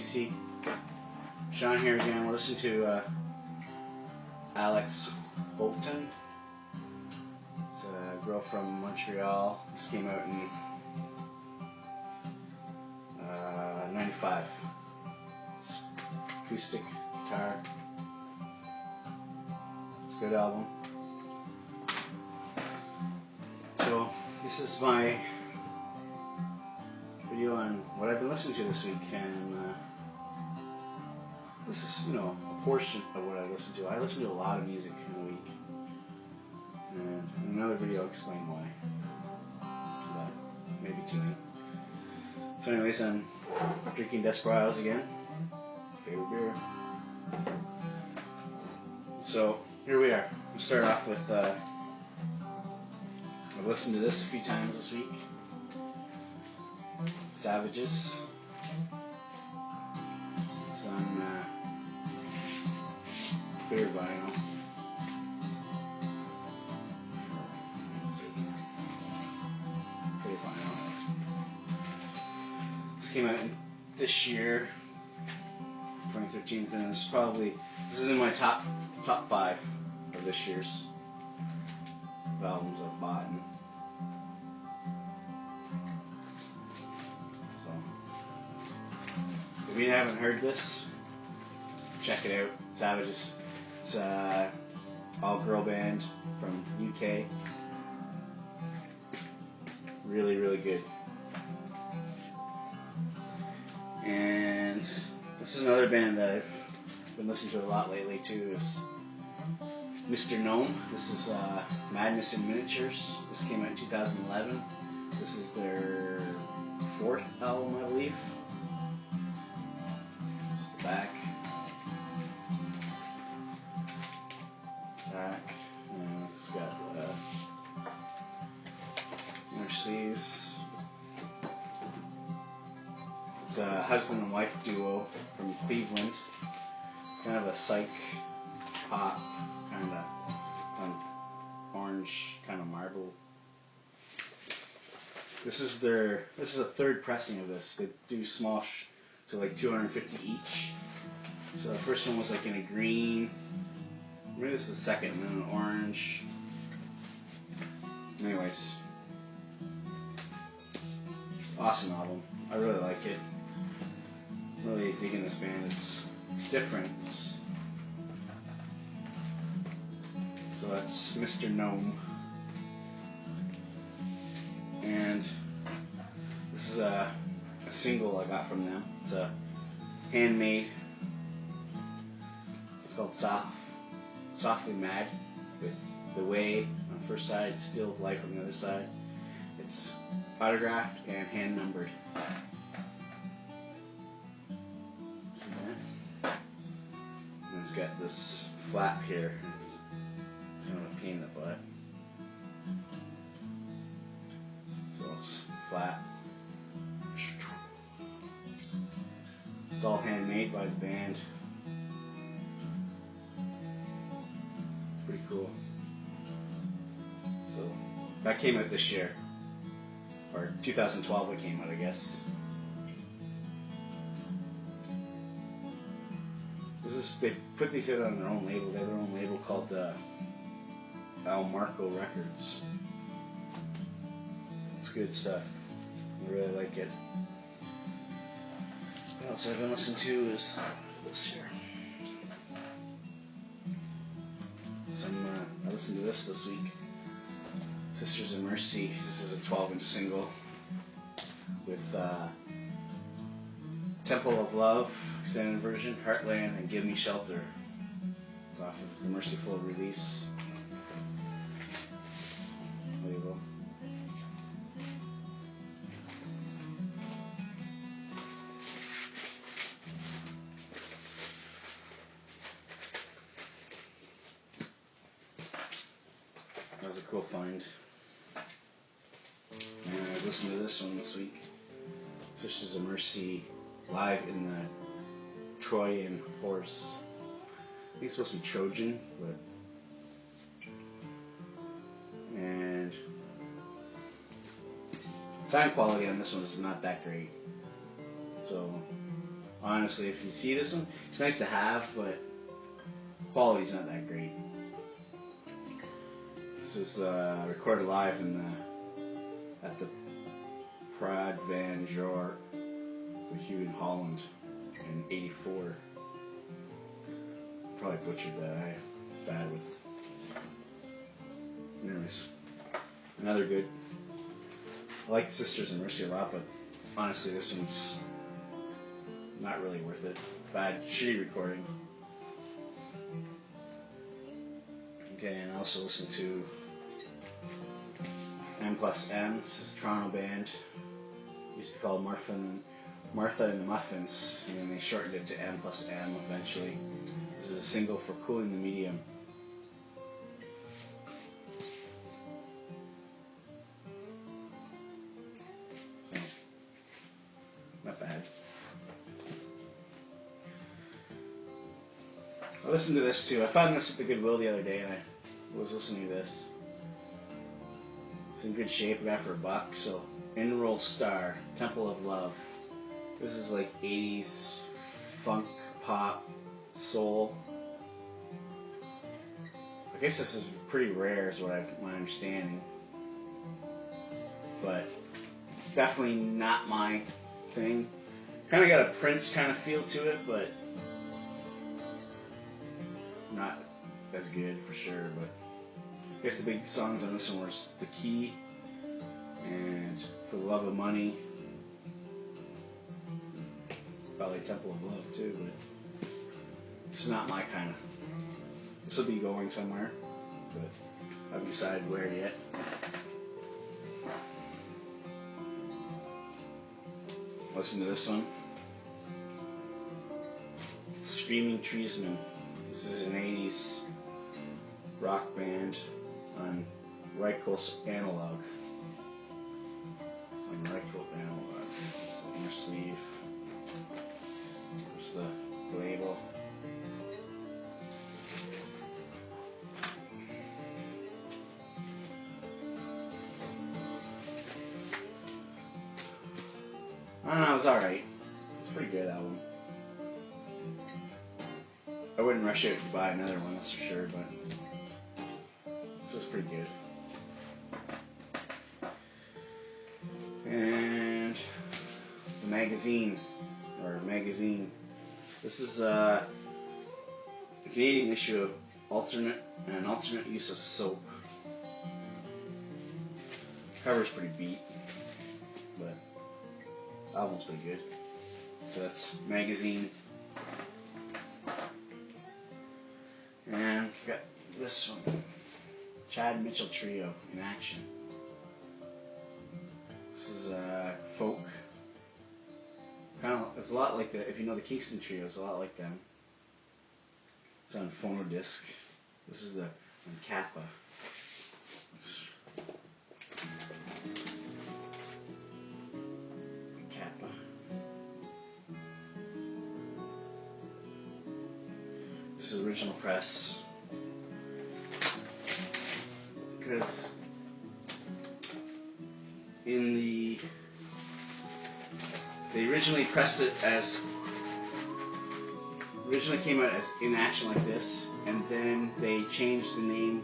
AC. Sean here again. We'll listen to Alex Bolton. It's a girl from Montreal. This came out in 95. It's acoustic guitar. It's a good album. So this is my video on what I've been listening to this week, and this is, you know, a portion of what I listen to. I listen to a lot of music in a week, and in another video I'll explain why, but maybe too many. So anyways, I'm drinking Desperados again, favorite beer. So here we are. We'll start off with, I've listened to this a few times this week. Savages. It's on clear vinyl. Clear vinyl. This came out this year, 2013, and this is in my top 5 of this year's albums I've bought. If you haven't heard this, check it out. Savages. It's an all-girl band from UK. Really, really good. And this is another band that I've been listening to a lot lately too. Is Mr. Gnome. This is Madness in Miniatures. This came out in 2011. This is their 4th album, I believe. Back, and it's got inner sleeves. It's a husband and wife duo from Cleveland, kind of a psych pop, kind of orange, kind of marble. This is a 3rd pressing of this. They do small. So like 250 each. So the first one was like in a green. Maybe this is the 2nd, and then an orange. Anyways, awesome album. I really like it. I'm really digging this band. It's different. So that's Mr. Gnome, and this is a single I got from them. It's a handmade. It's called Softly Mad, with The Way on the first side, Still Life on the other side. It's autographed and hand numbered. See that? And it's got this flap here. It's kind of a pain in the butt. So it's flat. It's all handmade by the band. Pretty cool. So that came out this year, or 2012 it came out, I guess. They put these out on their own label. They have their own label called Al Marco Records. It's good stuff. I really like it. What else I've been listening to is this here. I listened to this week. Sisters of Mercy. This is a 12-inch single with Temple of Love, extended version, Heartland, and Give Me Shelter. Off of the Merciful release label. That was a cool find. And I listened to this one this week. Sisters of Mercy live in the Trojan Horse. I think it's supposed to be Trojan, but and sound quality on this one is not that great. So honestly, if you see this one, it's nice to have, but quality's not that great. This was recorded live at the Pride Van Jor with Hugh in Holland in '84. Probably butchered that. I'm bad with. Anyways, another good. I like Sisters and Mercy a lot, but honestly, this one's not really worth it. Bad, shitty recording. Okay, and I also listen to M+M. This is a Toronto band. It used to be called Martha and the Muffins, and then they shortened it to M+M eventually. This is a single for Cooling the Medium. So, not bad. I listened to this too. I found this at the Goodwill the other day, and I was listening to this. It's in good shape. I got it for $1. So, Enroll Star, Temple of Love. This is like 80s funk, pop, soul. I guess this is pretty rare, is what my understanding. But definitely not my thing. Kind of got a Prince kind of feel to it, but not as good for sure. But I guess the big songs on this one were The Key and For the Love of Money. Probably Temple of Love too, but it's not my kind of. This will be going somewhere, but I haven't decided where yet. Listen to this one. Screaming Treesman. This is an 80s rock band on Right Coast Analog. On Right Coast Analog. So on your sleeve. There's the label. I don't know, it was alright. It's a pretty good album. I wouldn't rush out to buy another one, that's for sure, but this was pretty good. And the magazine. This is a Canadian issue of an alternate use of soap. Cover's pretty beat, but the album's pretty good. So that's magazine. And got this one, Chad Mitchell Trio in action. This is folk. It's a lot like if you know the Kingston Trio, it's a lot like them. It's on Phonodisc. This is on Kappa. Kappa. This is original press. Because they originally pressed it originally came out as In Action like this, and then they changed the name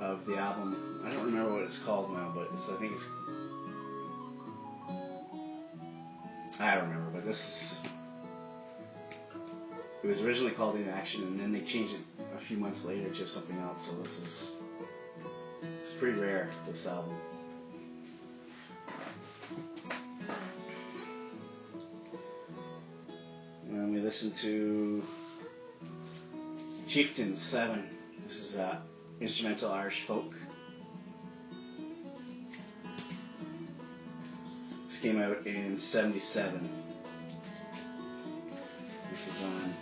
of the album. I don't remember what it's called now, but I don't remember, but it was originally called In Action, and then they changed it a few months later to something else, so it's pretty rare, this album. And we listened to Chieftain 7. This is instrumental Irish folk. This came out in '77. This is on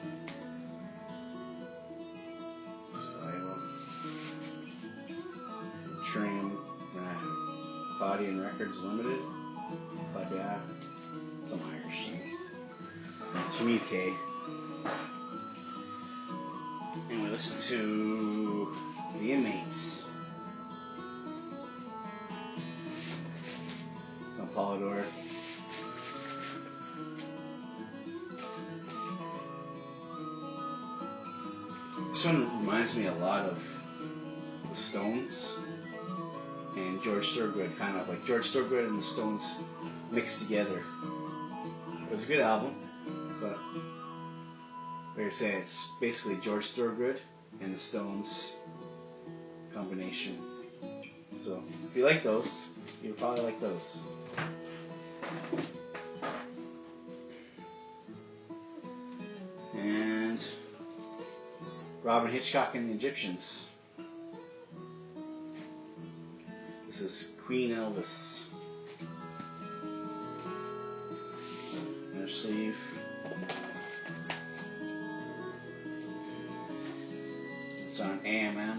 Trim Claudian Records Limited. Claudia, some Irish thing. From UK. And we listen to The Inmates. From Baldor This one reminds me a lot of the Stones and George Thorogood, kind of like George Thorogood and the Stones mixed together. It was a good album, but like I say, it's basically George Thorogood and the Stones combination. So if you like those, you'll probably like those. And Robin Hitchcock and the Egyptians. This is Queen Elvis. Inner sleeve. It's on AMM.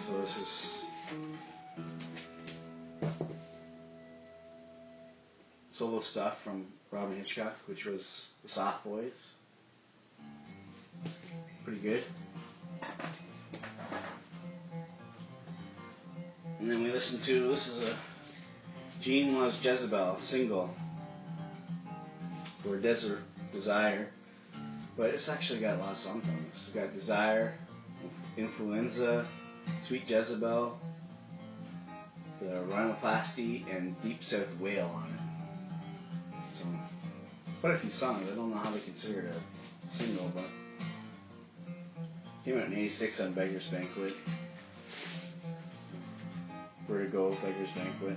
So this is solo stuff from Robin Hitchcock, which was the Soft Boys. Pretty good. And then we listened to, this is a Gene Loves Jezebel single for Desert Desire, but it's actually got a lot of songs on this. It's got Desire, Influenza, Sweet Jezebel, the Rhinoplasty, and Deep South Whale on it. So, quite a few songs. I don't know how they consider it a single, but came out in '86 on Beggar's Banquet. Where to Go, Beggar's Banquet.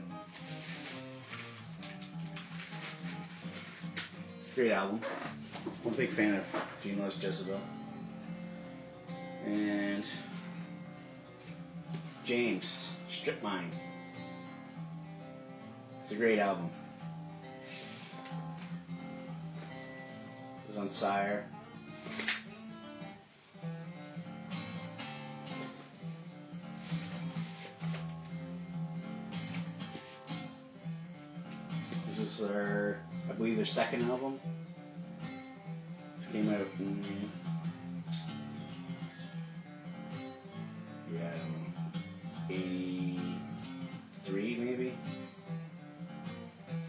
Great album. I'm a big fan of Gene Loves Jezebel. And James, Stripmined. It's a great album. It was on Sire. This is their, I believe, their second album. This came out in, I don't know, 83 maybe?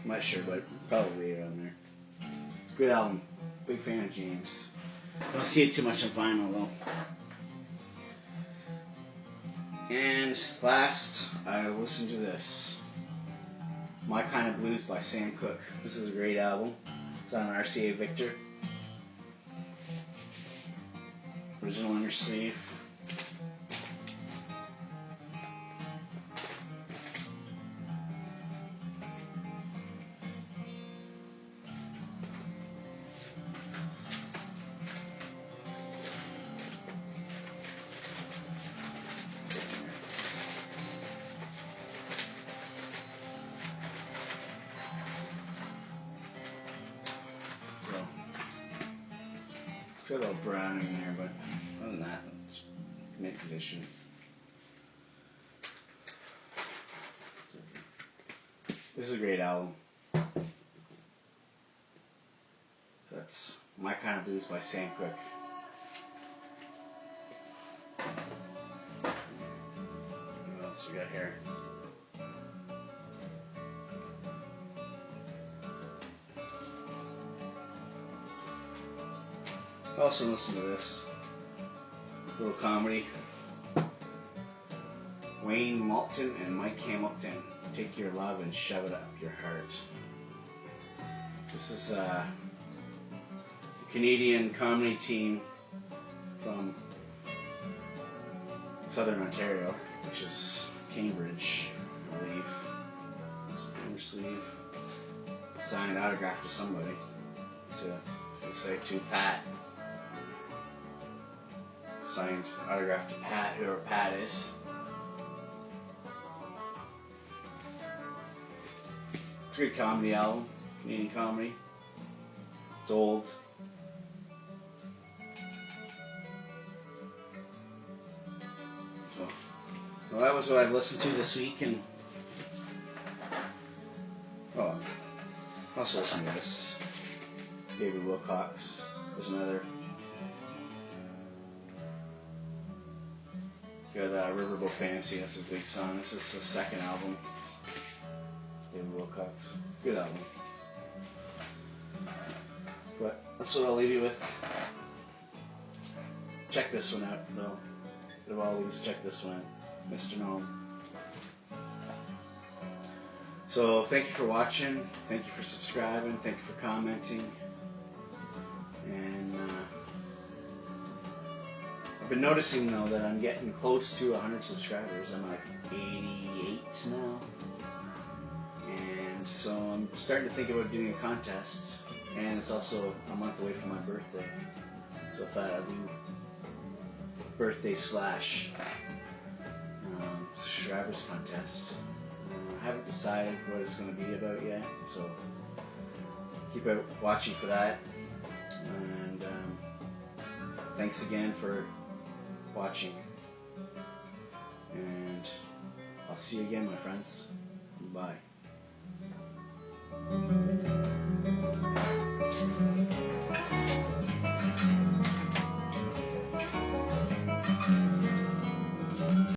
I'm not sure, but probably around there. Good album. Big fan of James. Don't see it too much on vinyl though. And last, I listened to this. My Kind of Blues by Sam Cooke. This is a great album. It's on RCA Victor. Original inner sleeve. It's got a little brown in there, but other than that, it's mint condition. This is a great album. So that's My Kind of Blues by Sam Cooke. What else we got here? I also listen to this little comedy. Wayne Malton and Mike Hamilton, Take Your Love and Shove It Up Your Heart. This is a Canadian comedy team from Southern Ontario, which is Cambridge, I believe. Inner sleeve, signed autograph to somebody, to Pat. Signed autograph to Pat, whoever Pat is. It's a good comedy album, Canadian comedy. It's old. So that was what I've listened to this week, and I also listened to this. David Wilcox was another. He's got Riverboat Fantasy, that's his big song. This is the second album. David Wilcox. Good album. But that's what I'll leave you with. Check this one out, though. Of all these, check this one out. Mr. Gnome. So, thank you for watching. Thank you for subscribing. Thank you for commenting. And I've been noticing, though, that I'm getting close to 100 subscribers. I'm like 88 now. And so I'm starting to think about doing a contest. And it's also a month away from my birthday. So I thought I'd do birthday / subscribers contest. I haven't decided what it's going to be about yet. So keep out watching for that. And thanks again for watching. And I'll see you again, my friends. Bye.